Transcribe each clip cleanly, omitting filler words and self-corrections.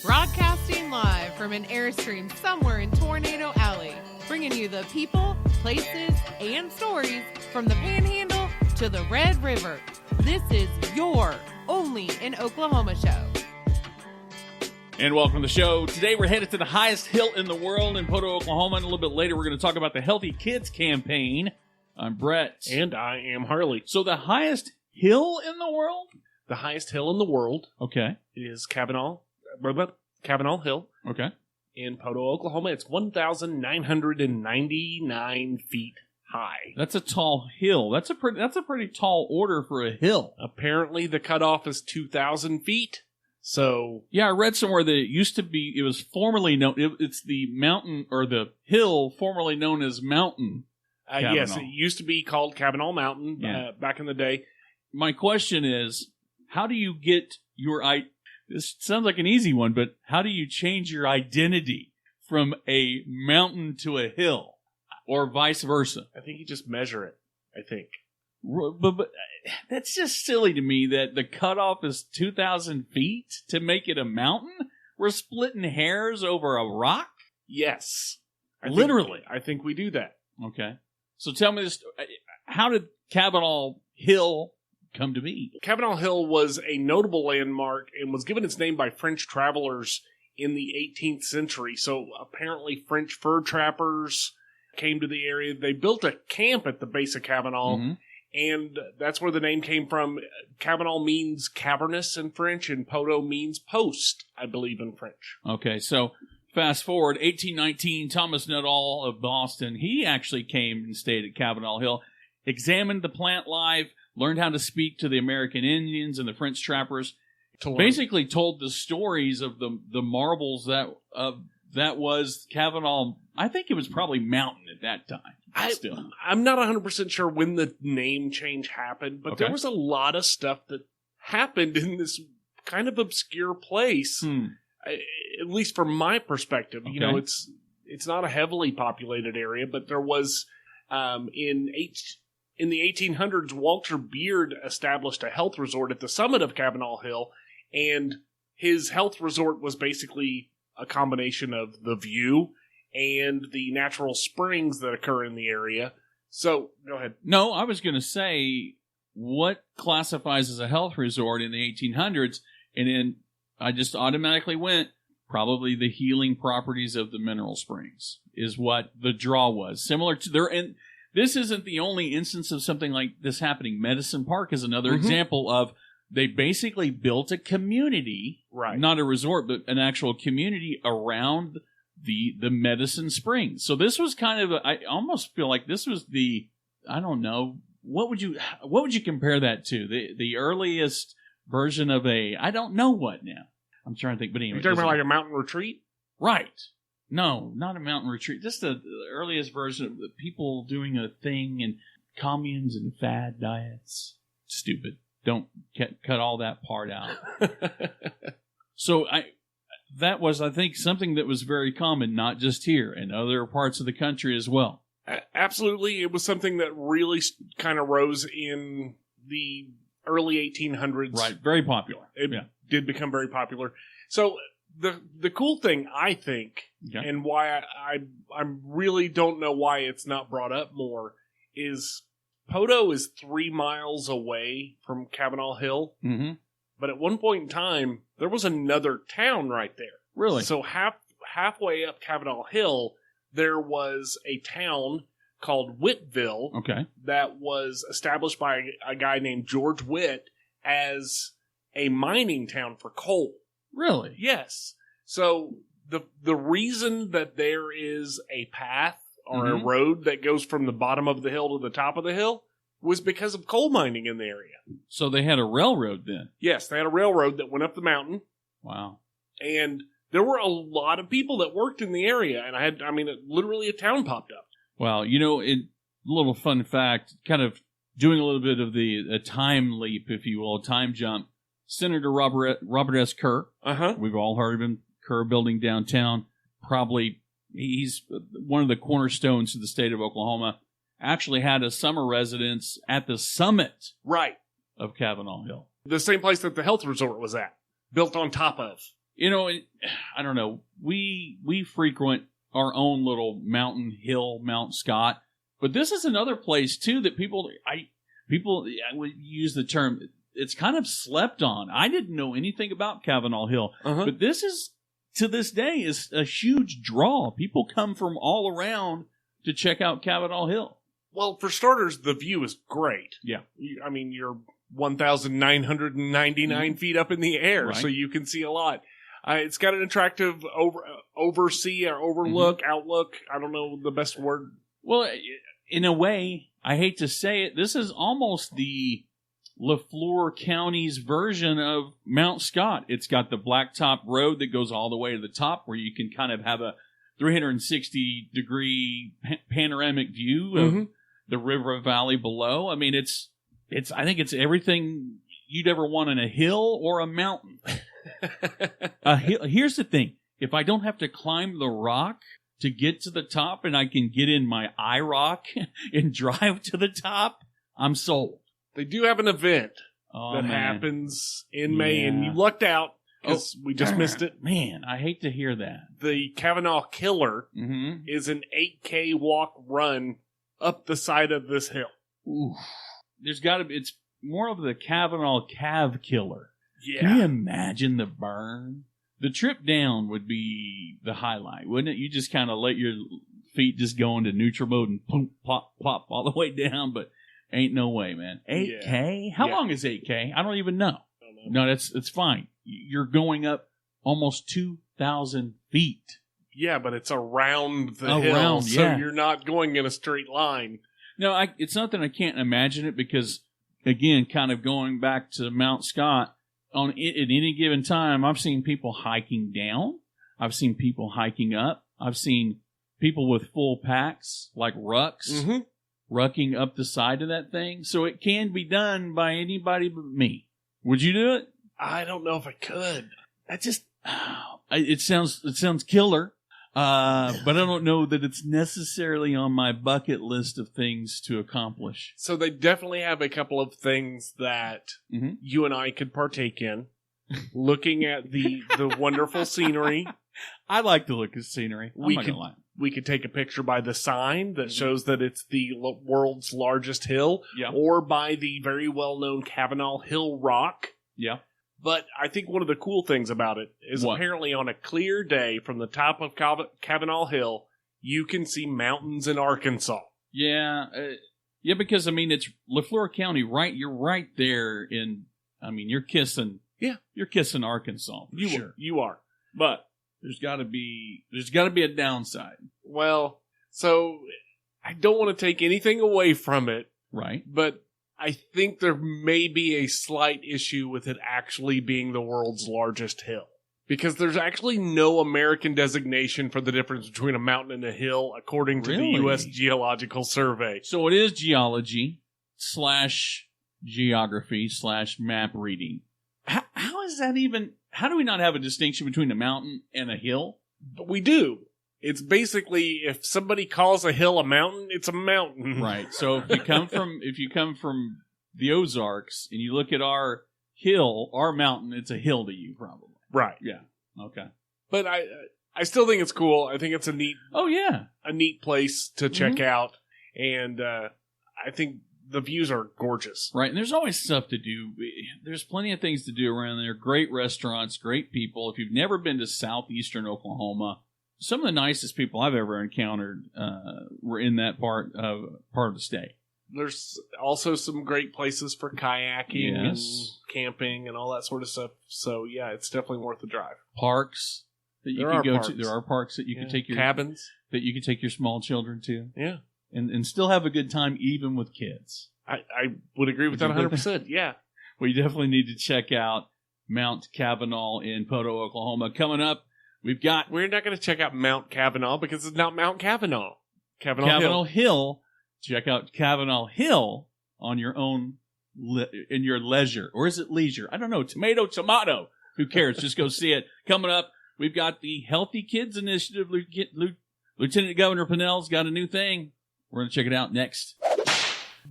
Broadcasting live from an Airstream somewhere in Tornado Alley, bringing you the people, places, and stories from the Panhandle to the Red River. This is your Only in Oklahoma show. And welcome to the show. Today we're headed to the highest hill in the world in Poteau, Oklahoma. And a little bit later we're going to talk about the Healthy Kids campaign. I'm Brett. And I am Harley. So the highest hill in the world? The highest hill in the world Okay. is Cavanal Hill Okay. in Poteau, Oklahoma. It's 1,999 feet high. That's a tall hill. That's a pretty tall order for a hill. Apparently the cutoff is 2,000 feet. So Yeah, I read somewhere that it was formerly known, it's the mountain, or the hill formerly known as Mountain. yes, it used to be called Cavanal Mountain back in the day. My question is, how do you get this sounds like an easy one, but how do you change your identity from a mountain to a hill, or vice versa? I think you just measure it, I think. But that's just silly to me that the cutoff is 2,000 feet to make it a mountain? We're splitting hairs over a rock? Yes. Literally. I think we do that. Okay. So tell me this. How did Cavanal Hill come to be? Cavanal Hill was a notable landmark and was given its name by French travelers in the 18th century. So apparently French fur trappers came to the area. They built a camp at the base of Cavanal, and that's where the name came from. Cavanal means cavernous in French, and Poteau means post, I believe, in French. Okay, so fast forward, 1819, Thomas Nuttall of Boston, he actually came and stayed at Cavanal Hill, examined the plant life, learned how to speak to the American Indians and the French trappers, basically told the stories of the marvels that was Cavanal. I think it was probably mountain at that time. I'm not 100% sure when the name change happened, but there was a lot of stuff that happened in this kind of obscure place, at least from my perspective. Okay. You know, it's not a heavily populated area, but there was, in the 1800s, Walter Beard established a health resort at the summit of Cavanal Hill, and his health resort was basically a combination of the view and the natural springs that occur in the area. So, go ahead. No, I was going to say, what classifies as a health resort in the 1800s? And then I just automatically went, probably the healing properties of the mineral springs is what the draw was. Similar to there, and this isn't the only instance of something like this happening. Medicine Park is another example of they basically built a community, right? Not not a resort, but an actual community around the Medicine Springs. So this was kind of I almost feel like this was I don't know, what would you compare that to? The earliest version of I don't know what now. I'm trying to think, but anyway. You're talking about like a mountain retreat? Right. No, not a mountain retreat. Just the earliest version of the people doing a thing and communes and fad diets. Stupid. Don't cut all that part out. So that was, I think, something that was very common, not just here, in other parts of the country as well. Absolutely. It was something that really kind of rose in the early 1800s. Right. Very popular. It did become very popular. So the cool thing, I think, and why I really don't know why it's not brought up more, is Poteau is 3 miles away from Cavanal Hill. Mm-hmm. But at one point in time, there was another town right there. Really? So halfway up Cavanal Hill, there was a town called Whittville. Okay. That was established by a guy named George Witt as a mining town for coal. Really? Yes. So the reason that there is a path or a road that goes from the bottom of the hill to the top of the hill was because of coal mining in the area. So they had a railroad then? Yes, they had a railroad that went up the mountain. Wow. And there were a lot of people that worked in the area, and literally a town popped up. Well, a little fun fact, kind of doing a little bit of a time leap, if you will, a time jump. Senator Robert S. Kerr. We've all heard of him. Kerr building downtown. Probably, he's one of the cornerstones of the state of Oklahoma. Actually had a summer residence at the summit of Cavanal Hill. The same place that the health resort was at, built on top of. I don't know. We frequent our own little mountain hill, Mount Scott, but this is another place too that I would use the term. It's kind of slept on. I didn't know anything about Cavanal Hill, but this is to this day is a huge draw. People come from all around to check out Cavanal Hill. Well, for starters, the view is great. Yeah, you're 1,999 feet up in the air, right. So you can see a lot. It's got an attractive overlook, outlook. I don't know the best word. Well, in a way, I hate to say it, this is almost the Leflore County's version of Mount Scott. It's got the blacktop road that goes all the way to the top where you can kind of have a 360-degree panoramic view of the river valley below. I mean, I think it's everything you'd ever want in a hill or a mountain. Here's the thing. If I don't have to climb the rock to get to the top and I can get in my iRock and drive to the top, I'm sold. They do have an event that happens in May, and you lucked out because we just missed it. Man, I hate to hear that. The Cavanal Killer is an 8K walk run up the side of this hill. Ooh. There's got to be, it's more of the Cavanal Cav Killer. Yeah. Can you imagine the burn? The trip down would be the highlight, wouldn't it? You just kind of let your feet just go into neutral mode and boom, plop, plop all the way down, but ain't no way, man. 8K? Yeah. How long is 8K? I don't even know. No, it's fine. You're going up almost 2,000 feet. Yeah, but it's around the hill, so you're not going in a straight line. No, it's not that I can't imagine it because, again, kind of going back to Mount Scott, at any given time, I've seen people hiking down. I've seen people hiking up. I've seen people with full packs, like rucks, rucking up the side of that thing. So it can be done by anybody but me. Would you do it? I don't know if I could. It sounds killer. But I don't know that it's necessarily on my bucket list of things to accomplish. So they definitely have a couple of things that you and I could partake in. Looking at the wonderful scenery. I like to look at scenery. I'm not gonna lie. We could take a picture by the sign that shows that it's the world's largest hill, or by the very well-known Cavanal Hill Rock. Yeah. But I think one of the cool things about it is apparently on a clear day from the top of Cavanal Hill, you can see mountains in Arkansas. Yeah. Because, it's Leflore County, right? You're right there you're kissing Arkansas. You are. But there's got to be a downside. Well, so I don't want to take anything away from it. Right. But I think there may be a slight issue with it actually being the world's largest hill. Because there's actually no American designation for the difference between a mountain and a hill, according to the U.S. Geological Survey. So it is geology / geography / map reading. How is that even... How do we not have a distinction between a mountain and a hill? But we do. It's basically, if somebody calls a hill a mountain, it's a mountain. Right. So if you come from the Ozarks and you look at our hill, our mountain, it's a hill to you, probably. Right. Yeah. Okay. But I still think it's cool. I think it's a neat. Oh yeah. A neat place to check out, and I think the views are gorgeous. Right. And there's always stuff to do. There's plenty of things to do around there. Great restaurants, great people. If you've never been to southeastern Oklahoma, some of the nicest people I've ever encountered were in that part of the state. There's also some great places for kayaking and camping and all that sort of stuff. So, yeah, it's definitely worth the drive. Parks that you can go to. There are parks that you can take your cabins that you can take your small children to. Yeah. And still have a good time even with kids. I would agree with that 100%. Yeah. Well, you definitely need to check out Mount Cavanal in Poteau, Oklahoma. Coming up, we're not going to check out Mount Cavanal because it's not Mount Cavanal. Cavanal Hill. Check out Cavanal Hill on your own, in your leisure. Or is it leisure? I don't know. Tomato. Who cares? Just go see it. Coming up, we've got the Healthy Kids Initiative. Lieutenant Governor Pinnell's got a new thing. We're going to check it out next.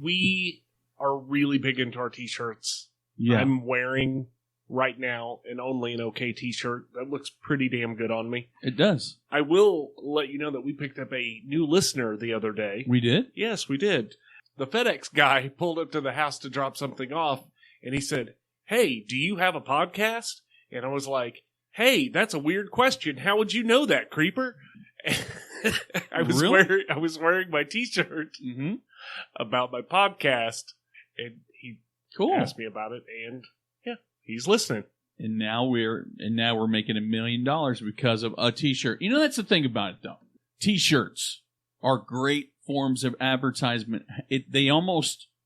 We are really big into our t-shirts. Yeah. I'm wearing right now an Only in OK t-shirt. That looks pretty damn good on me. It does. I will let you know that we picked up a new listener the other day. We did? Yes, we did. The FedEx guy pulled up to the house to drop something off, and he said, "Hey, do you have a podcast?" And I was like, "Hey, that's a weird question. How would you know that, creeper?" I was wearing my t-shirt about my podcast, and he asked me about it, and yeah, he's listening. And now we're making $1 million because of a t-shirt. You know, that's the thing about it, though. T-shirts are great forms of advertisement.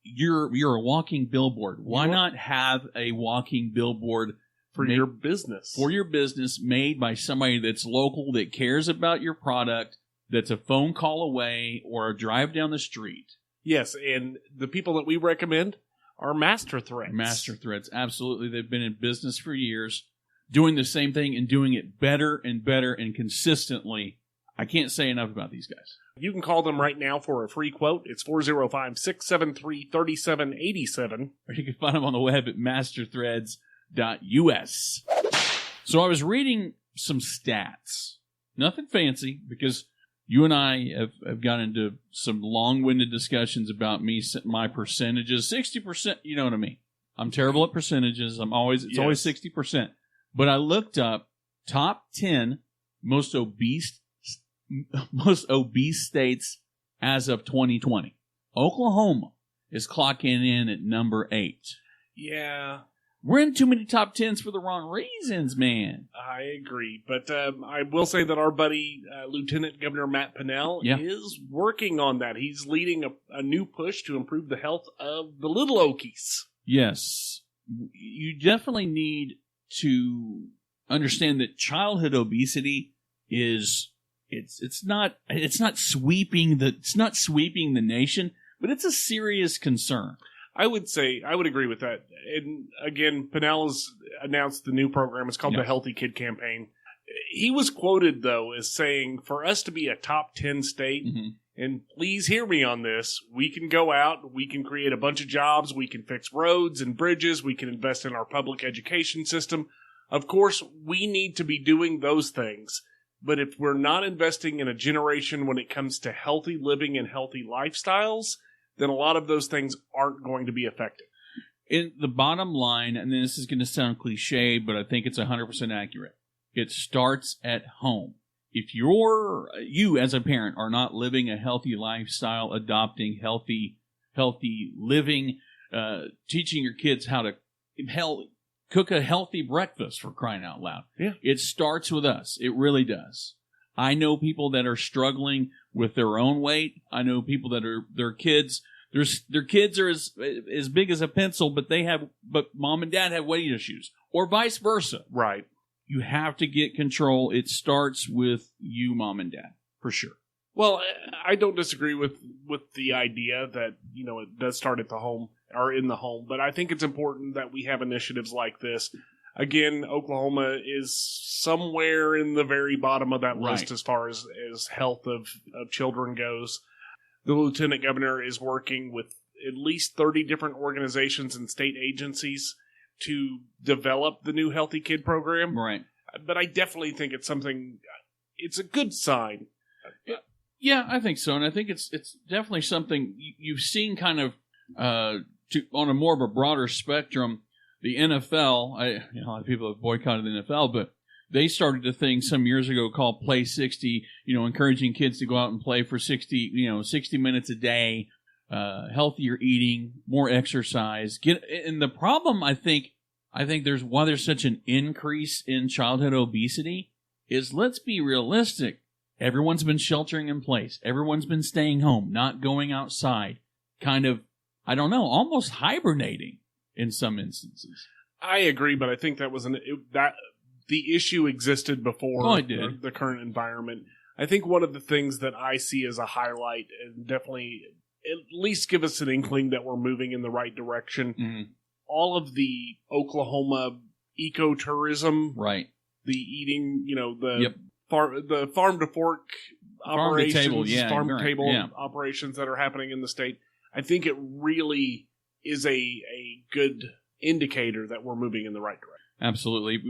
You're a walking billboard. Why not have a walking billboard for your business? For your business, made by somebody that's local, that cares about your product, that's a phone call away or a drive down the street. Yes, and the people that we recommend are Master Threads. Master Threads, absolutely. They've been in business for years, doing the same thing and doing it better and better and consistently. I can't say enough about these guys. You can call them right now for a free quote. It's 405-673-3787. Or you can find them on the web at masterthreads.us. So I was reading some stats. Nothing fancy, because you and I have got into some long-winded discussions about my percentages. 60%, you know what I mean. I'm terrible at percentages. It's always 60%. But I looked up top 10 most obese states as of 2020. Oklahoma is clocking in at number 8. Yeah. We're in too many top 10s for the wrong reasons, man. I agree. But I will say that our buddy, Lieutenant Governor Matt Pinnell, is working on that. He's leading a new push to improve the health of the little Okies. Yes. You definitely need to understand that childhood obesity is it's not sweeping the nation, but it's a serious concern. I would agree with that. And again, Pinnell has announced the new program. It's called the Healthy Kid Campaign. He was quoted, though, as saying, for us to be a top 10 state, and please hear me on this, we can go out, we can create a bunch of jobs, we can fix roads and bridges, we can invest in our public education system. Of course, we need to be doing those things. But if we're not investing in a generation when it comes to healthy living and healthy lifestyles, then a lot of those things aren't going to be effective. In the bottom line, and this is going to sound cliche, but I think it's 100% accurate, it starts at home. If you as a parent are not living a healthy lifestyle, adopting healthy living, teaching your kids how to cook a healthy breakfast, for crying out loud. Yeah. It starts with us. It really does. I know people that are struggling with their own weight. I know people that are their kids are as big as a pencil, but mom and dad have weight issues, or vice versa. Right. You have to get control. It starts with you, mom and dad, for sure. Well, I don't disagree with the idea that, it does start at the home or in the home, but I think it's important that we have initiatives like this. Again, Oklahoma is somewhere in the very bottom of that list as far as health of children goes. The lieutenant governor is working with at least 30 different organizations and state agencies to develop the new Healthy Kid program. Right. But I definitely think it's a good sign. Yeah, I think so. And I think it's definitely something you've seen kind of on a more of a broader spectrum. The NFL, a lot of people have boycotted the NFL, but they started a thing some years ago called Play 60, encouraging kids to go out and play for 60 minutes a day, healthier eating, more exercise. And the problem, I think why there's such an increase in childhood obesity is, let's be realistic. Everyone's been sheltering in place. Everyone's been staying home, not going outside, kind of, I don't know, almost hibernating in some instances. I agree, but I think that was the issue existed before the current environment. I think one of the things that I see as a highlight, and definitely at least give us an inkling that we're moving in the right direction, all of the Oklahoma ecotourism, right? The eating, the farm to fork operations, farm to table operations that are happening in the state. I think it really is a good indicator that we're moving in the right direction. Absolutely.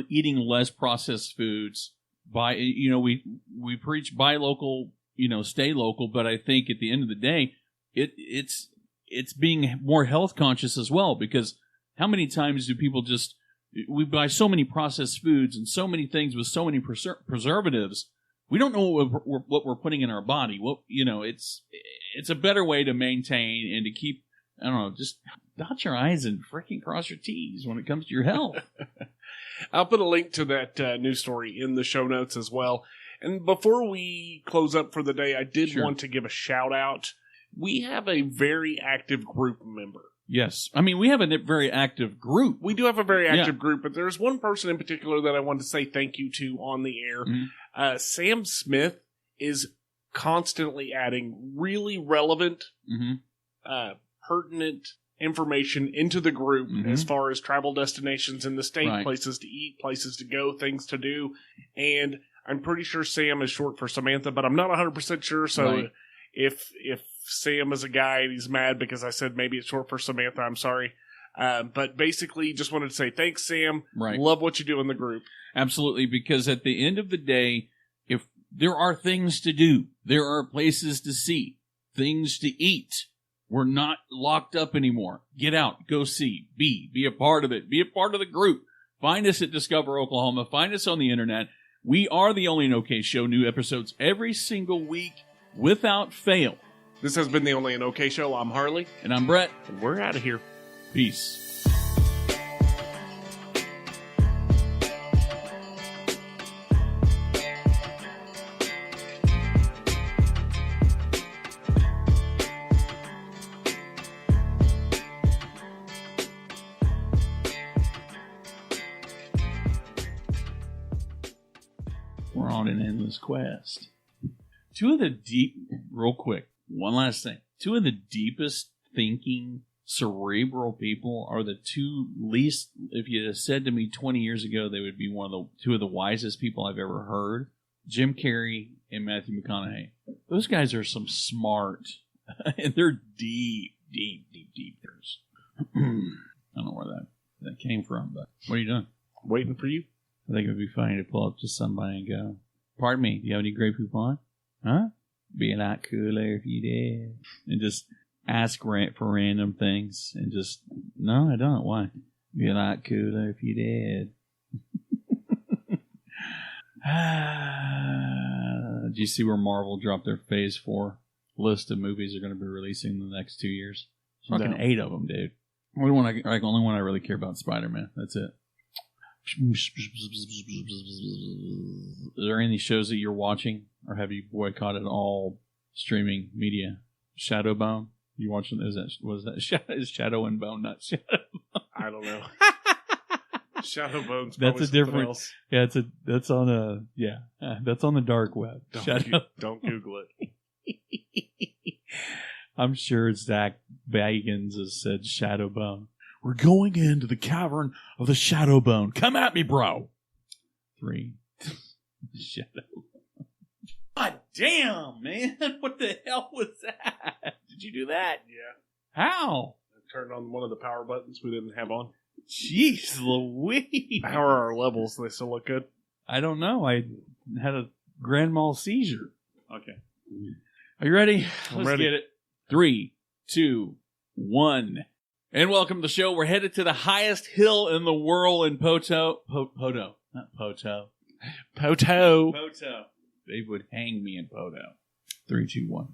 Eating less processed foods. We preach buy local, stay local, but I think at the end of the day, it's being more health conscious as well, because how many times do people we buy so many processed foods and so many things with so many preservatives. We don't know what we're putting in our body. It's a better way to maintain and to keep, I don't know, just dot your I's and freaking cross your T's when it comes to your health. I'll put a link to that news story in the show notes as well. And before we close up for the day, I did want to give a shout out. We have a very active group member. Yes. I mean, we have a very active group. We do have a very active group, but there's one person in particular that I wanted to say thank you to on the air. Mm-hmm. Sam Smith is constantly adding really relevant, pertinent information into the group as far as travel destinations in the state, places to eat, places to go, things to do. And I'm pretty sure Sam is short for Samantha, but I'm not 100% sure. So if Sam is a guy and he's mad because I said maybe it's short for Samantha, I'm sorry. But basically, just wanted to say thanks, Sam. Right. Love what you do in the group. Absolutely, because at the end of the day, if there are things to do, there are places to see, things to eat. We're not locked up anymore. Get out, go see, be a part of it, be a part of the group. Find us at Discover Oklahoma. Find us on the internet. We are the OnlyinOKShow. New episodes every single week without fail. This has been the OnlyinOKShow. I'm Harley. And I'm Brett. And we're out of here. Peace. We're on an endless quest. Real quick, one last thing. Two of the deepest thinking, cerebral people are the two least, if you had said to me 20 years ago, they would be two of the wisest people I've ever heard. Jim Carrey and Matthew McConaughey. Those guys are some smart, and they're deep thinkers. I don't know where that came from, but what are you doing? Waiting for you. I think it would be funny to pull up to somebody and go, pardon me, do you have any Grey Poupon? Huh? Be a lot cooler if you did. And just ask for random things. And just, no, I don't. Why? Be a lot cooler if you did. Did you see where Marvel dropped their Phase 4 list of movies they're going to be releasing in the next 2 years? Fucking 8 of them, dude. Only one I really care about is Spider-Man. That's it. Are there any shows that you're watching, or have you boycotted all streaming media? Shadowbone? You watching? Is Shadow and Bone not Shadow? I don't know. Shadowbone's that's a different. Else. Yeah, that's on the dark web. Don't Google it. I'm sure Zach Bagans has said Shadowbone. We're going into the cavern of the Shadowbone. Come at me, bro. 3. Shadow. God damn, man. What the hell was that? Did you do that? Yeah. How? I turned on one of the power buttons we didn't have on. Jeez Louise. How are our levels? They still look good? I don't know. I had a grand mal seizure. Okay. Are you ready? Let's ready. Get it. 3, 2, 1. And welcome to the show. We're headed to the highest hill in the world in Poteau. Not Poteau. Poteau. They would hang me in Poteau. 3, 2, 1.